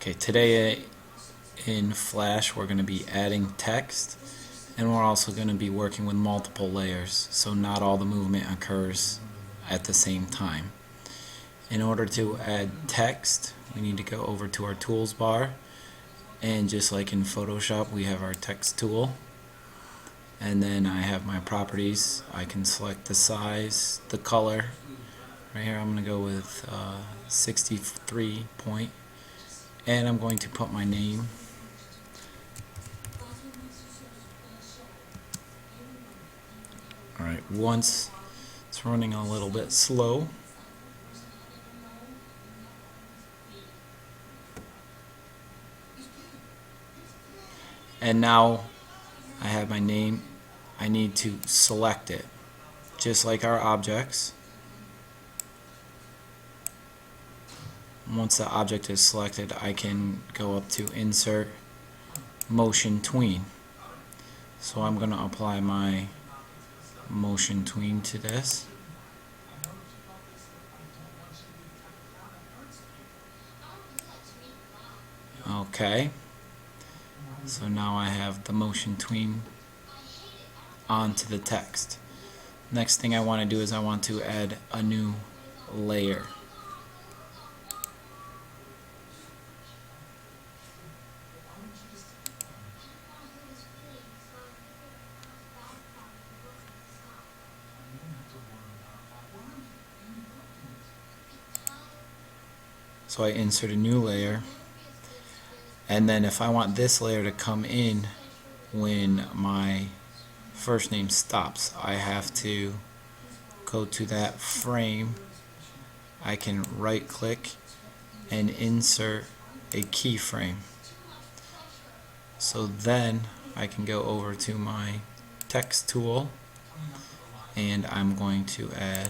Okay, today in Flash we're going to be adding text, and we're also going to be working with multiple layers, so not all the movement occurs at the same time. In order to add text, we need to go over to our tools bar, and just like in Photoshop we have our text tool, and then I have my properties. I can select the size, the color. Right here I'm going to go with 63 point, and I'm going to put my name. Alright, once it's running a little bit slow, and now I have my name. I need to select it just like our objects. Once the object is selected, I can go up to Insert, Motion Tween. So I'm going to apply my motion tween to this. Okay, so now I have the motion tween onto the text. Next thing I want to do is I want to add a new layer. So I insert a new layer, and then if I want this layer to come in when my first name stops, I have to go to that frame. I can right click and insert a keyframe. So then I can go over to my text tool, and I'm going to add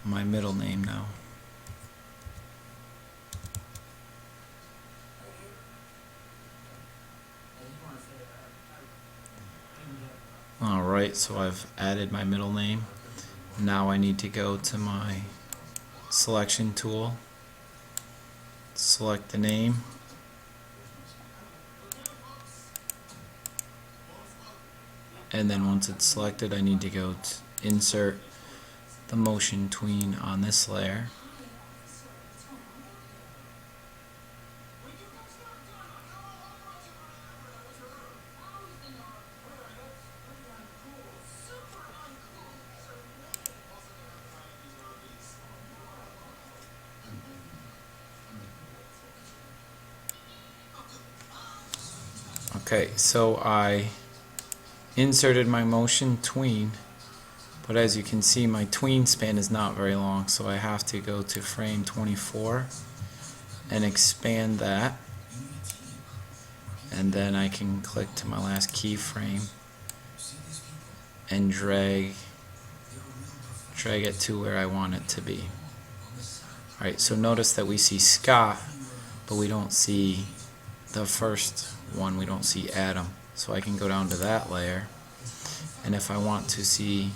my middle name now. Alright, so I've added my middle name. Now I need to go to my selection tool, select the name, and then once it's selected I need to go to insert the motion tween on this layer. Okay, so I inserted my motion tween, but as you can see my tween span is not very long, so I have to go to frame 24 and expand that, and then I can click to my last keyframe and drag it to where I want it to be. Alright, so notice that we see Scott, but we don't see the first one, we don't see Adam. So I can go down to that layer, and if I want to see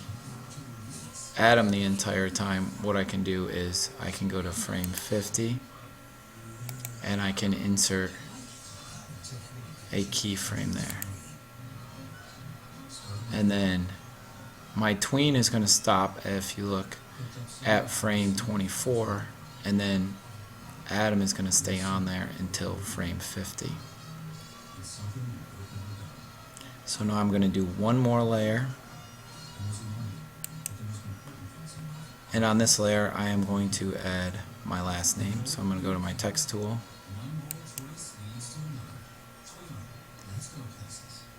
Adam the entire time, what I can do is I can go to frame 50 and I can insert a keyframe there, and then my tween is going to stop if you look at frame 24, and then Adam is going to stay on there until frame 50. So now I'm going to do one more layer, and on this layer I am going to add my last name. So I'm going to go to my text tool,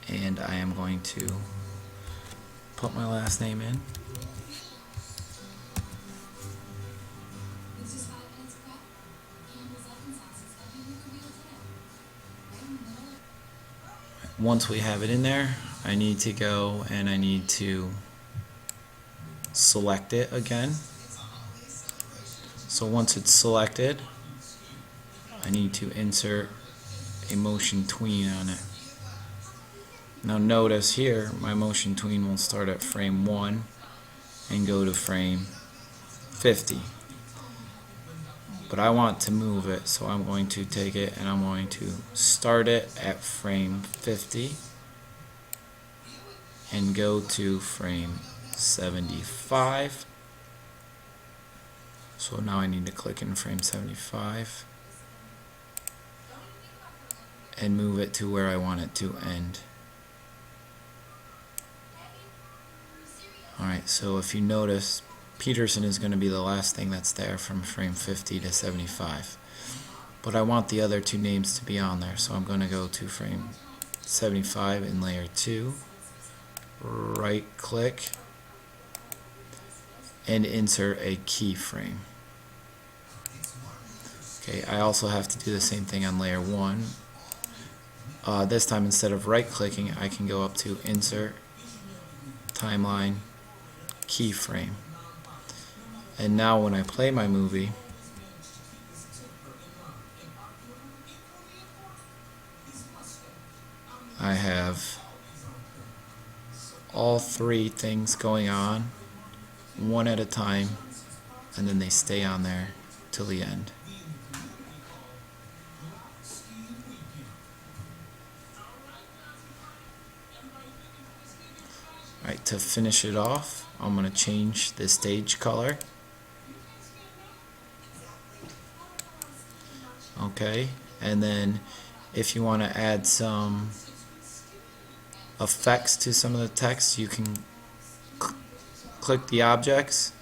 and I am going to put my last name in. Once we have it in there, I need to go and I need to select it again. So once it's selected, I need to insert a motion tween on it. Now notice here my motion tween will start at frame 1 and go to frame 50. but I want to move it, so I'm going to take it and I'm going to start it at frame 50 and go to frame 75. So now I need to click in frame 75 and move it to where I want it to end. Alright, so if you notice, Peterson is going to be the last thing that's there from frame 50 to 75. But I want the other two names to be on there, so I'm going to go to frame 75 in layer 2, right click, and insert a keyframe. Okay, I also have to do the same thing on layer 1. This time, instead of right clicking, I can go up to insert, timeline, keyframe. And now when I play my movie, I have all three things going on one at a time, and then they stay on there till the end. Alright, to finish it off, I'm going to change the stage color. Okay, and then if you want to add some effects to some of the text, you can click the objects,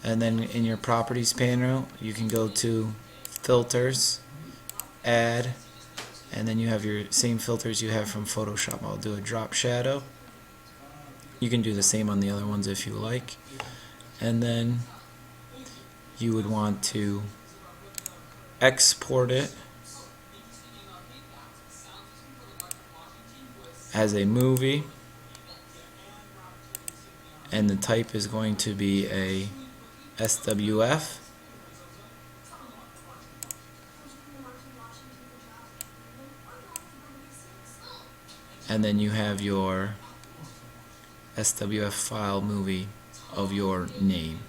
and then in your properties panel you can go to filters, add, and then you have your same filters you have from Photoshop. I'll do a drop shadow. You can do the same on the other ones if you like, and then you would want to export it as a movie, and the type is going to be a SWF. And then you have your SWF file movie of your name.